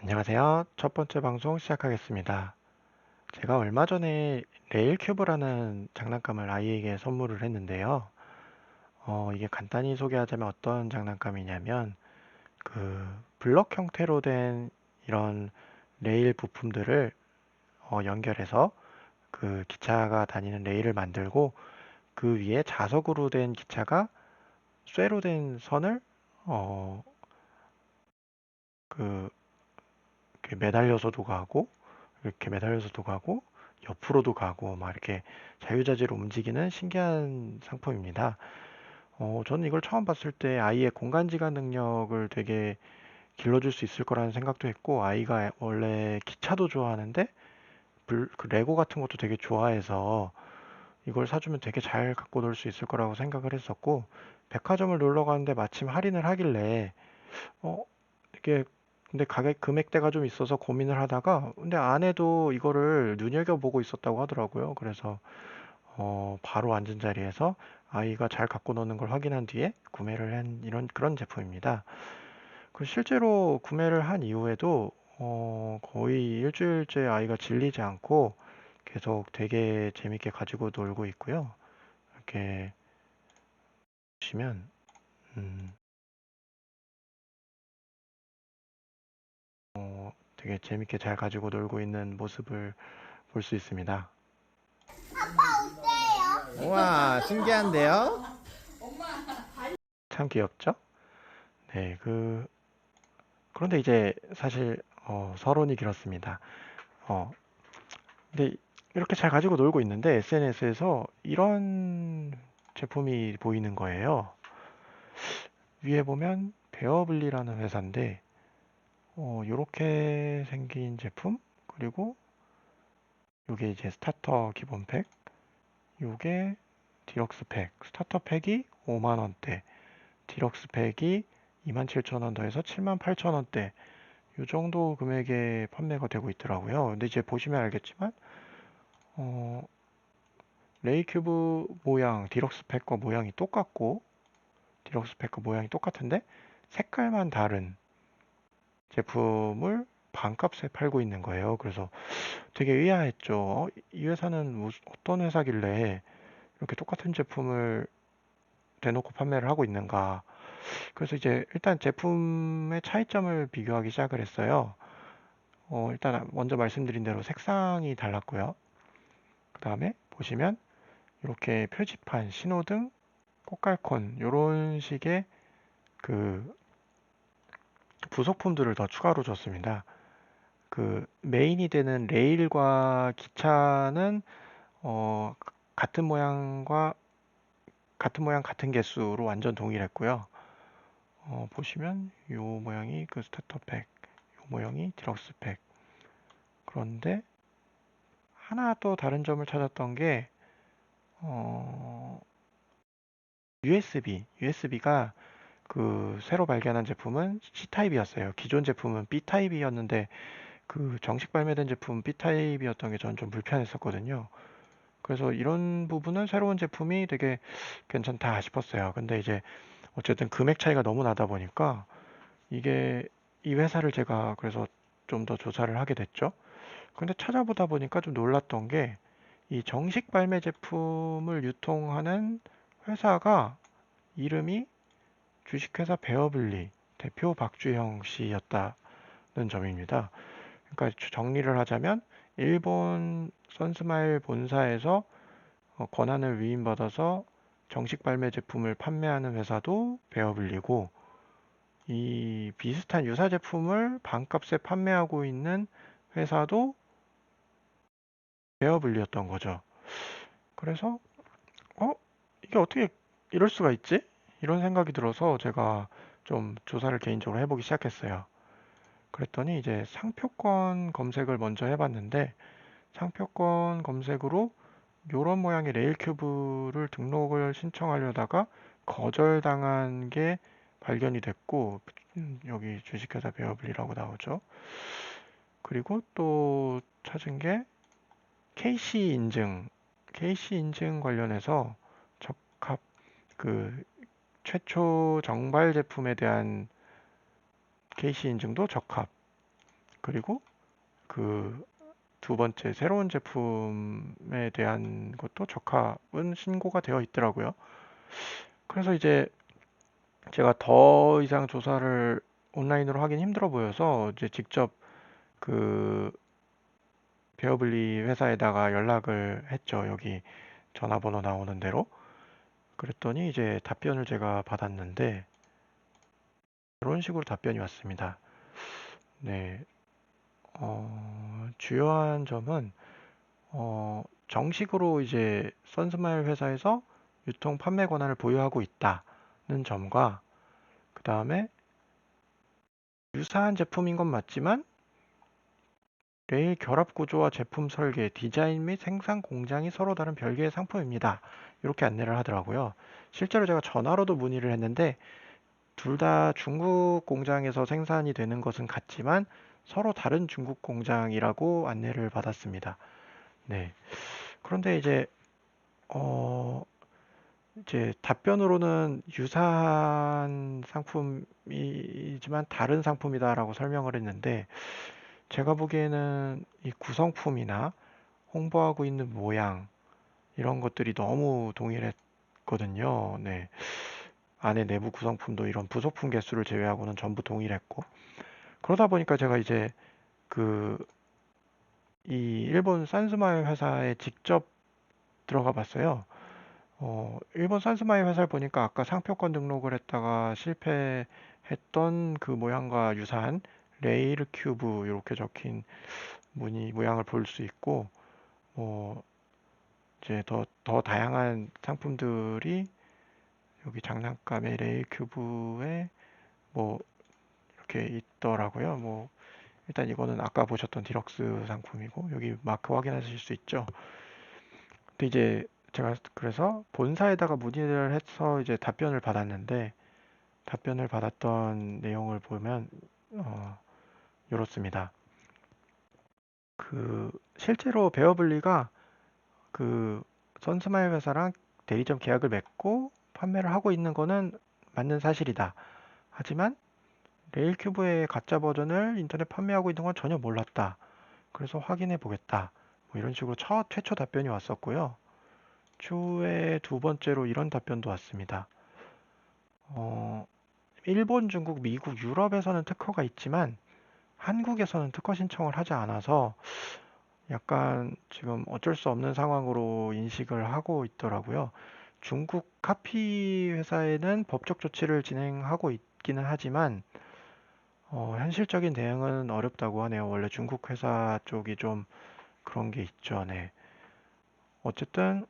안녕하세요. 첫 번째 방송 시작하겠습니다. 제가 얼마 전에 레일큐브라는 장난감을 아이에게 선물을 했는데요. 이게 간단히 소개하자면 어떤 장난감이냐면 그 블럭 형태로 된 이런 레일 부품들을 연결해서 그 기차가 다니는 레일을 만들고 그 위에 자석으로 된 기차가 쇠로 된 선을 어, 그 이렇게 매달려서도 가고 이렇게 매달려서도 가고 옆으로도 가고 막 이렇게 자유자재로 움직이는 신기한 상품입니다. 저는 이걸 처음 봤을 때 아이의 공간지각 능력을 되게 길러줄 수 있을 거라는 생각도 했고, 아이가 원래 기차도 좋아하는데 그 레고 같은 것도 되게 좋아해서 이걸 사주면 되게 잘 갖고 놀 수 있을 거라고 생각을 했었고, 백화점을 놀러 가는데 마침 할인을 하길래 어, 이게 근데 가격 금액대가 좀 있어서 고민을 하다가 근데 아내도 이거를 눈여겨보고 있었다고 하더라고요. 그래서 바로 앉은 자리에서 아이가 잘 갖고 노는 걸 확인한 뒤에 구매를 한 이런 그런 제품입니다. 그 실제로 구매를 한 이후에도 거의 일주일째 아이가 질리지 않고 계속 되게 재밌게 가지고 놀고 있고요. 이렇게 보시면 음, 되게 재밌게 잘 가지고 놀고 있는 모습을 볼 수 있습니다. 우와, 신기한데요? 참 귀엽죠? 네, 그런데 이제 사실 서론이 길었습니다. 어, 근데 이렇게 잘 가지고 놀고 있는데 SNS에서 이런 제품이 보이는 거예요. 위에 보면 베어블리라는 회사인데 이렇게 생긴 제품 그리고 이게 이제 스타터 기본팩, 이게 디럭스 팩, 스타터 팩이 5만 원대, 디럭스 팩이 27,000원 더해서 78,000원대 이 정도 금액에 판매가 되고 있더라고요. 근데 이제 보시면 알겠지만 어, 레이큐브 모양, 디럭스 팩과 모양이 똑같고 디럭스 팩과 모양이 똑같은데 색깔만 다른 제품을 반값에 팔고 있는 거예요. 그래서 되게 의아했죠. 이 회사는 어떤 회사길래 이렇게 똑같은 제품을 대놓고 판매를 하고 있는가. 그래서 이제 일단 제품의 차이점을 비교하기 시작을 했어요. 일단 먼저 말씀드린 대로 색상이 달랐고요. 그 다음에 보시면 이렇게 표지판, 신호등, 꽃갈콘 이런 식의 그 부속품들을 더 추가로 줬습니다. 그 메인이 되는 레일과 기차는 어, 같은 모양과 같은 모양 같은 개수로 완전 동일했고요. 보시면 이 모양이 그 스타터 팩, 이 모양이 디럭스 팩. 그런데 하나 또 다른 점을 찾았던 게 어, USB가 그 새로 발견한 제품은 C타입이었어요. 기존 제품은 B타입이었는데 그 정식 발매된 제품 B타입이었던 게 저는 좀 불편했었거든요. 그래서 이런 부분은 새로운 제품이 되게 괜찮다 싶었어요. 근데 이제 어쨌든 금액 차이가 너무 나다 보니까 이게 이 회사를 제가 그래서 좀 더 조사를 하게 됐죠. 근데 찾아보다 보니까 좀 놀랐던 게 이 정식 발매 제품을 유통하는 회사가 이름이 주식회사 베어블리 대표 박주영 씨였다는 점입니다. 그러니까 정리를 하자면 일본 선스마일 본사에서 권한을 위임받아서 정식 발매 제품을 판매하는 회사도 베어블리고 이 비슷한 유사 제품을 반값에 판매하고 있는 회사도 베어블리였던 거죠. 그래서 이게 어떻게 이럴 수가 있지? 이런 생각이 들어서 제가 좀 조사를 개인적으로 해보기 시작했어요. 그랬더니 이제 상표권 검색을 먼저 해봤는데 상표권 검색으로 요런 모양의 레일 큐브를 등록을 신청하려다가 거절당한 게 발견이 됐고 여기 주식회사 베어블리라고 나오죠. 그리고 또 찾은 게 KC 인증, KC 인증 관련해서 적합 그 최초 정발 제품에 대한 KC 인증도 적합. 그리고 그 두 번째 새로운 제품에 대한 것도 적합은 신고가 되어 있더라고요. 그래서 이제 제가 더 이상 조사를 온라인으로 하긴 힘들어 보여서 이제 직접 그 베어블리 회사에다가 연락을 했죠. 여기 전화번호 나오는 대로. 그랬더니 이제 답변을 제가 받았는데 이런 식으로 답변이 왔습니다. 네, 주요한 점은 정식으로 이제 선스마일 회사에서 유통 판매 권한을 보유하고 있다는 점과 그 다음에 유사한 제품인 건 맞지만 레일 결합 구조와 제품 설계, 디자인 및 생산 공장이 서로 다른 별개의 상품입니다. 이렇게 안내를 하더라고요. 실제로 제가 전화로도 문의를 했는데 둘 다 중국 공장에서 생산이 되는 것은 같지만 서로 다른 중국 공장이라고 안내를 받았습니다. 네. 그런데 이제 답변으로는 유사한 상품이지만 다른 상품이다라고 설명을 했는데 제가 보기에는 이 구성품이나 홍보하고 있는 모양 이런 것들이 너무 동일했거든요. 네. 안에 내부 구성품도 이런 부속품 개수를 제외하고는 전부 동일했고 그러다 보니까 제가 이제 그 이 일본 산스마일 회사에 직접 들어가 봤어요. 일본 산스마일 회사를 보니까 아까 상표권 등록을 했다가 실패했던 그 모양과 유사한 레일 큐브 이렇게 적힌 무늬 모양을 볼 수 있고, 뭐 이제 더 다양한 상품들이 여기 장난감의 레일 큐브에 뭐 이렇게 있더라고요. 뭐 일단 이거는 아까 보셨던 디럭스 상품이고 여기 마크 확인하실 수 있죠. 근데 이제 제가 그래서 본사에다가 문의를 해서 이제 답변을 받았는데 답변을 받았던 내용을 보면 어, 이렇습니다. 그 실제로 베어블리가 그 선스마일 회사랑 대리점 계약을 맺고 판매를 하고 있는 거는 맞는 사실이다. 하지만 레일큐브의 가짜 버전을 인터넷 판매하고 있는 건 전혀 몰랐다. 그래서 확인해 보겠다. 뭐 이런 식으로 최초 답변이 왔었고요. 추후에 두 번째로 이런 답변도 왔습니다. 어, 일본, 중국, 미국, 유럽에서는 특허가 있지만 한국에서는 특허 신청을 하지 않아서 약간 지금 어쩔 수 없는 상황으로 인식을 하고 있더라고요. 중국 카피 회사에는 법적 조치를 진행하고 있기는 하지만 현실적인 대응은 어렵다고 하네요. 원래 중국 회사 쪽이 좀 그런 게 있죠. 네. 어쨌든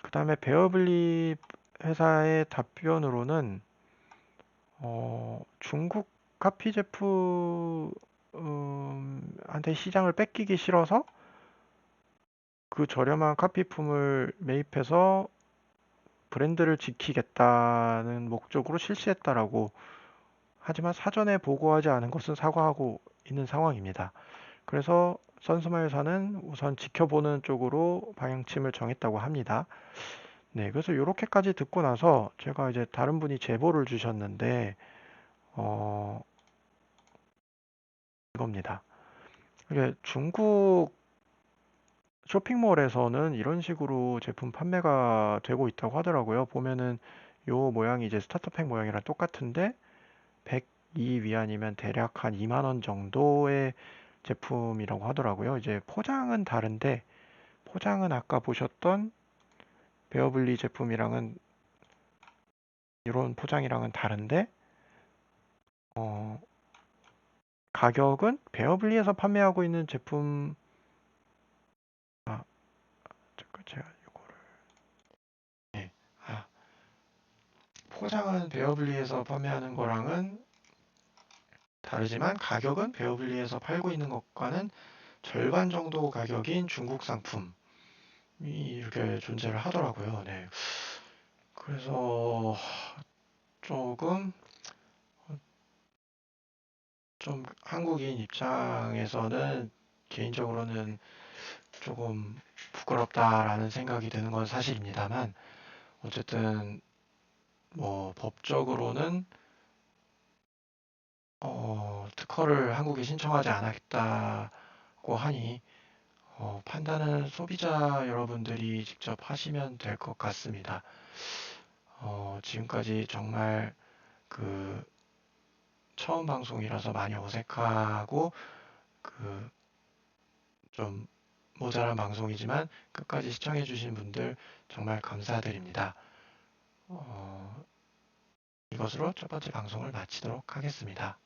그 다음에 베어블리 회사의 답변으로는 중국 카피 제품한테 시장을 뺏기기 싫어서 그 저렴한 카피품을 매입해서 브랜드를 지키겠다는 목적으로 실시했다라고 하지만 사전에 보고하지 않은 것은 사과하고 있는 상황입니다. 그래서 선스마일사는 우선 지켜보는 쪽으로 방향침을 정했다고 합니다. 네, 그래서 이렇게까지 듣고 나서 제가 이제 다른 분이 제보를 주셨는데 어, 이겁니다. 이게 중국 쇼핑몰에서는 이런 식으로 제품 판매가 되고 있다고 하더라고요. 보면은 요 모양이 이제 스타터팩 모양이랑 똑같은데 102 위안이면 대략 한 2만 원 정도의 제품이라고 하더라고요. 이제 포장은 다른데 포장은 아까 보셨던 베어블리 제품이랑은 이런 포장이랑은 다른데 어, 가격은 베어블리에서 판매하고 있는 제품 아 잠깐 제가 이거를 네. 아, 포장은 베어블리에서 판매하는 거랑은 다르지만 가격은 베어블리에서 팔고 있는 것과는 절반 정도 가격인 중국 상품이 이렇게 존재를 하더라고요. 네. 그래서 조금 좀 한국인 입장에서는 개인적으로는 조금 부끄럽다라는 생각이 드는 건 사실입니다만 어쨌든 뭐 법적으로는 특허를 한국에 신청하지 않았다고 하니 판단은 소비자 여러분들이 직접 하시면 될 것 같습니다. 지금까지 정말 그 처음 방송이라서 많이 어색하고 그 좀 모자란 방송이지만 끝까지 시청해주신 분들 정말 감사드립니다. 어, 이것으로 첫 번째 방송을 마치도록 하겠습니다.